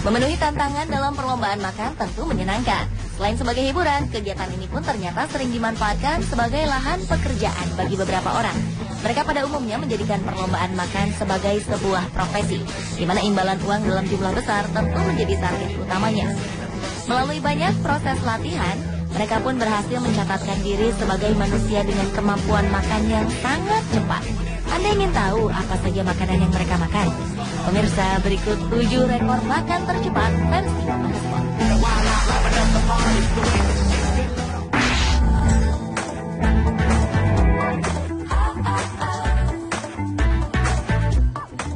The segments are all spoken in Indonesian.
Memenuhi tantangan dalam perlombaan makan tentu menyenangkan. Selain sebagai hiburan, kegiatan ini pun ternyata sering dimanfaatkan sebagai lahan pekerjaan bagi beberapa orang. Mereka pada umumnya menjadikan perlombaan makan sebagai sebuah profesi, di mana imbalan uang dalam jumlah besar tentu menjadi target utamanya. Melalui banyak proses latihan, mereka pun berhasil mencatatkan diri sebagai manusia dengan kemampuan makan yang sangat cepat. Anda ingin tahu apa saja makanan yang mereka makan? Pemirsa, berikut 7 rekor makan tercepat versi Mahasport.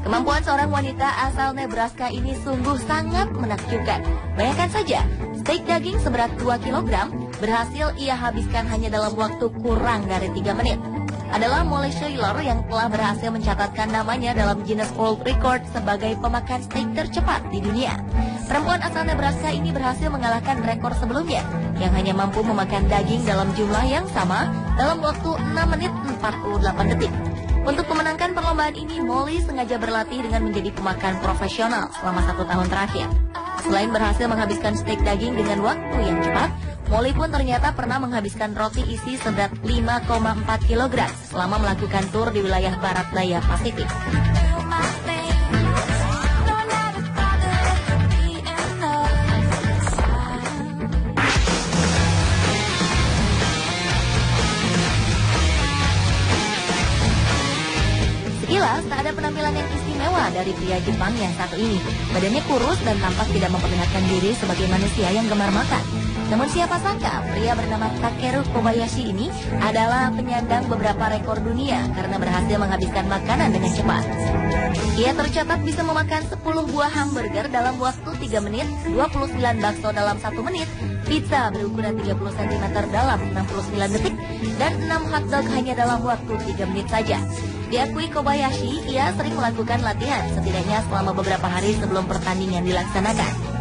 Kemampuan seorang wanita asal Nebraska ini sungguh sangat menakjubkan. Bayangkan saja, steak daging seberat 2 kg berhasil ia habiskan hanya dalam waktu kurang dari 3 menit. Adalah Molly Shaler yang telah berhasil mencatatkan namanya dalam Guinness World Record sebagai pemakan steak tercepat di dunia. Perempuan asal Nebraska ini berhasil mengalahkan rekor sebelumnya yang hanya mampu memakan daging dalam jumlah yang sama dalam waktu 6 menit 48 detik. Untuk memenangkan perlombaan ini, Molly sengaja berlatih dengan menjadi pemakan profesional selama 1 tahun terakhir. Selain berhasil menghabiskan steak daging dengan waktu yang cepat, Molly pun ternyata pernah menghabiskan roti isi seberat 5,4 kg selama melakukan tur di wilayah barat daya Pasifik. Sekilas, tak ada penampilan yang istimewa dari pria Jepang yang satu ini. Badannya kurus dan tampak tidak memperlihatkan diri sebagai manusia yang gemar makan. Namun siapa sangka, pria bernama Takeru Kobayashi ini adalah penyandang beberapa rekor dunia karena berhasil menghabiskan makanan dengan cepat. Ia tercatat bisa memakan 10 buah hamburger dalam waktu 3 menit, 29 bakso dalam 1 menit, pizza berukuran 30 cm dalam 69 detik, dan 6 hotdog hanya dalam waktu 3 menit saja. Diakui Kobayashi, ia sering melakukan latihan setidaknya selama beberapa hari sebelum pertandingan dilaksanakan.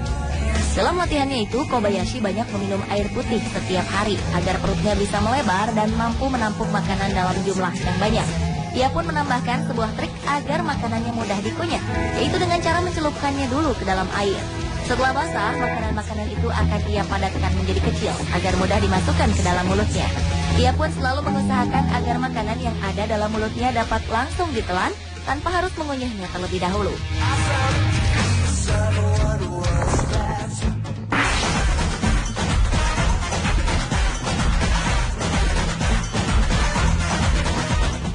Dalam latihannya itu, Kobayashi banyak meminum air putih setiap hari agar perutnya bisa melebar dan mampu menampung makanan dalam jumlah yang banyak. Ia pun menambahkan sebuah trik agar makanannya mudah dikunyah, yaitu dengan cara mencelupkannya dulu ke dalam air. Setelah basah, makanan-makanan itu akan ia padatkan menjadi kecil agar mudah dimasukkan ke dalam mulutnya. Ia pun selalu mengusahakan agar makanan yang ada dalam mulutnya dapat langsung ditelan tanpa harus mengunyahnya terlebih dahulu.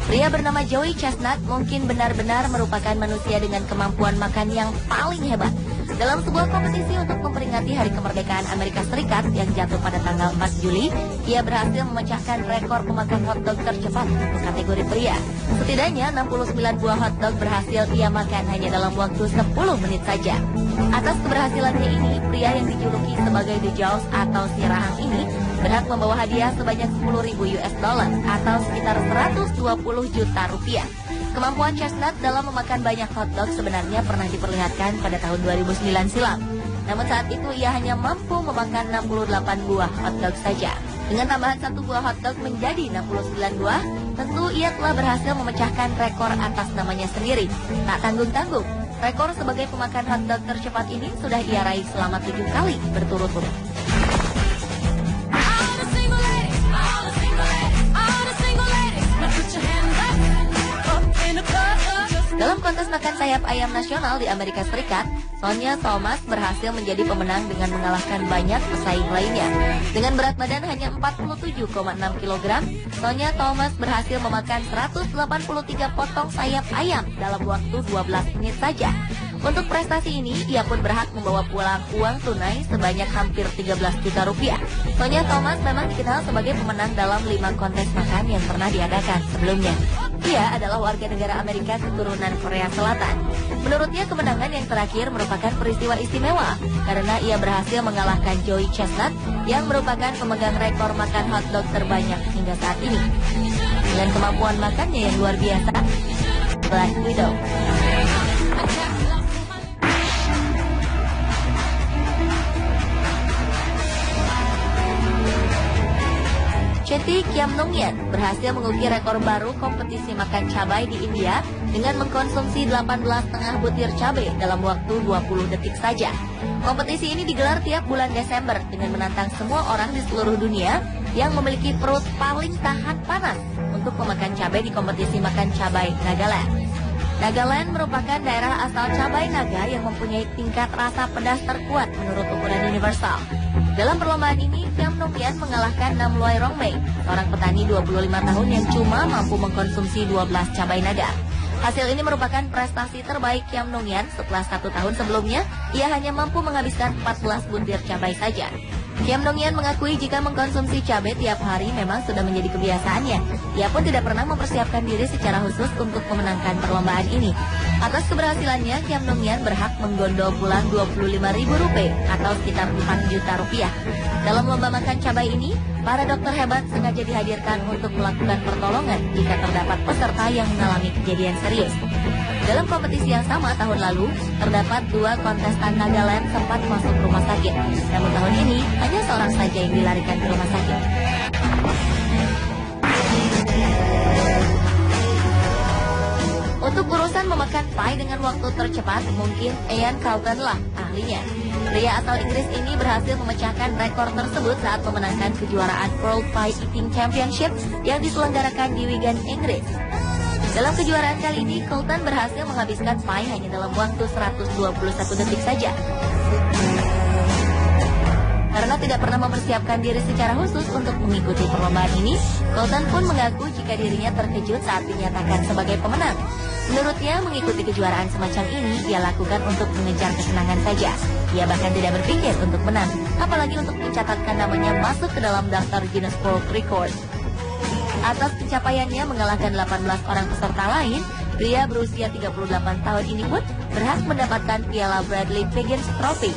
Pria bernama Joey Chestnut mungkin benar-benar merupakan manusia dengan kemampuan makan yang paling hebat. Dalam sebuah kompetisi untuk memperingati Hari Kemerdekaan Amerika Serikat yang jatuh pada tanggal 4 Juli, ia berhasil memecahkan rekor pemakan hotdog tercepat untuk kategori pria. Setidaknya 69 buah hotdog berhasil ia makan hanya dalam waktu 10 menit saja. Atas keberhasilannya ini, pria yang dijuluki sebagai The Jaws atau si rahang ini berhak membawa hadiah sebanyak 10.000 US dollar atau sekitar 120 juta rupiah. Kemampuan Chestnut dalam memakan banyak hotdog sebenarnya pernah diperlihatkan pada tahun 2009 silam. Namun saat itu ia hanya mampu memakan 68 buah hotdog saja. Dengan tambahan 1 buah hotdog menjadi 69 buah, tentu ia telah berhasil memecahkan rekor atas namanya sendiri. Tak tanggung-tanggung, rekor sebagai pemakan hotdog tercepat ini sudah ia raih selama 7 kali berturut-turut. Dalam kontes makan sayap ayam nasional di Amerika Serikat, Sonia Thomas berhasil menjadi pemenang dengan mengalahkan banyak pesaing lainnya. Dengan berat badan hanya 47,6 kg, Sonia Thomas berhasil memakan 183 potong sayap ayam dalam waktu 12 menit saja. Untuk prestasi ini, ia pun berhak membawa pulang uang tunai sebanyak hampir 13 juta rupiah. Sonia Thomas memang dikenal sebagai pemenang dalam 5 kontes makan yang pernah diadakan sebelumnya. Ia adalah warga negara Amerika keturunan Korea Selatan. Menurutnya, kemenangan yang terakhir merupakan peristiwa istimewa karena ia berhasil mengalahkan Joey Chestnut yang merupakan pemegang rekor makan hotdog terbanyak hingga saat ini. Dengan kemampuan makannya yang luar biasa, Black Widow. Chen Seperti Kiam Nong-yeon berhasil mengukir rekor baru kompetisi makan cabai di India dengan mengkonsumsi 18,5 butir cabai dalam waktu 20 detik saja. Kompetisi ini digelar tiap bulan Desember dengan menantang semua orang di seluruh dunia yang memiliki perut paling tahan panas untuk memakan cabai di kompetisi makan cabai Nagaland. Nagaland merupakan daerah asal cabai naga yang mempunyai tingkat rasa pedas terkuat menurut ukuran universal. Dalam perlombaan ini, Kiam Nong-yeon mengalahkan Nam Loy Rongmei, seorang petani 25 tahun yang cuma mampu mengkonsumsi 12 cabai naga. Hasil ini merupakan prestasi terbaik Kiam Nong-yeon setelah 1 tahun sebelumnya, ia hanya mampu menghabiskan 14 butir cabai saja. Kiam Nong-yeon mengakui jika mengkonsumsi cabai tiap hari memang sudah menjadi kebiasaannya. Ia pun tidak pernah mempersiapkan diri secara khusus untuk memenangkan perlombaan ini. Atas keberhasilannya, Kiam Nong-yeon berhak menggondol pulang Rp25.000 atau sekitar 4 juta rupiah. Dalam lomba makan cabai ini, para dokter hebat sengaja dihadirkan untuk melakukan pertolongan jika terdapat peserta yang mengalami kejadian serius. Dalam kompetisi yang sama tahun lalu, terdapat 2 kontestan Nagaland sempat masuk rumah sakit. Namun tahun ini, hanya seorang saja yang dilarikan ke rumah sakit. Untuk urusan memakan pie dengan waktu tercepat, mungkin Ian Carlton lah ahlinya. Pria asal Inggris ini berhasil memecahkan rekor tersebut saat memenangkan kejuaraan World Pie Eating Championship yang diselenggarakan di Wigan, Inggris. Dalam kejuaraan kali ini, Carlton berhasil menghabiskan pie hanya dalam waktu 121 detik saja. Karena tidak pernah mempersiapkan diri secara khusus untuk mengikuti perlombaan ini, Carlton pun mengaku jika dirinya terkejut saat dinyatakan sebagai pemenang. Menurutnya, mengikuti kejuaraan semacam ini dia lakukan untuk mengejar kesenangan saja. Ia bahkan tidak berpikir untuk menang, apalagi untuk mencatatkan namanya masuk ke dalam daftar Guinness World Record. Atas pencapaiannya mengalahkan 18 orang peserta lain, pria berusia 38 tahun ini pun berhak mendapatkan piala Bradley Wiggins Trophy.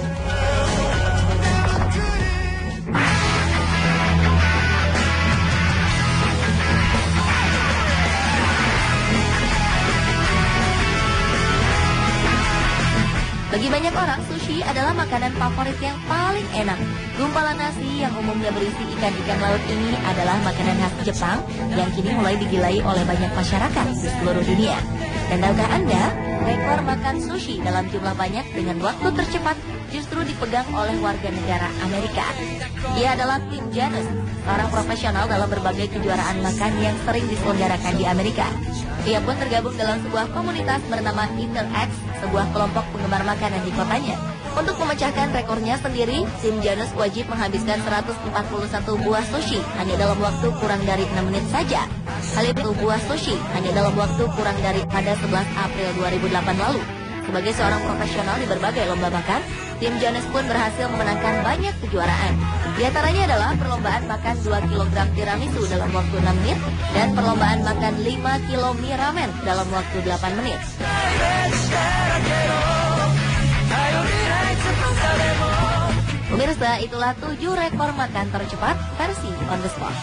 Bagi banyak orang, sushi adalah makanan favorit yang paling enak. Gumpalan nasi yang umumnya berisi ikan-ikan laut ini adalah makanan khas Jepang yang kini mulai digilai oleh banyak masyarakat di seluruh dunia. Dan tahukah Anda, rekor makan sushi dalam jumlah banyak dengan waktu tercepat justru dipegang oleh warga negara Amerika. Ia adalah Tim Janus, seorang profesional dalam berbagai kejuaraan makan yang sering diselenggarakan di Amerika. Ia pun tergabung dalam sebuah komunitas bernama Interact, sebuah kelompok penggemar makanan di kotanya. Untuk memecahkan rekornya sendiri, Tim Janus wajib menghabiskan 141 buah sushi hanya dalam waktu kurang dari 6 menit saja. Hal itu buah sushi hanya dalam waktu kurang dari pada 11 April 2008 lalu. Sebagai seorang profesional di berbagai lomba makan, Tim Janus pun berhasil memenangkan banyak kejuaraan. Di antaranya adalah perlombaan makan 2 kg tiramisu dalam waktu 6 menit dan perlombaan makan 5 kg mie ramen dalam waktu 8 menit. Pemirsa, itulah 7 rekor makan tercepat versi On The Spot.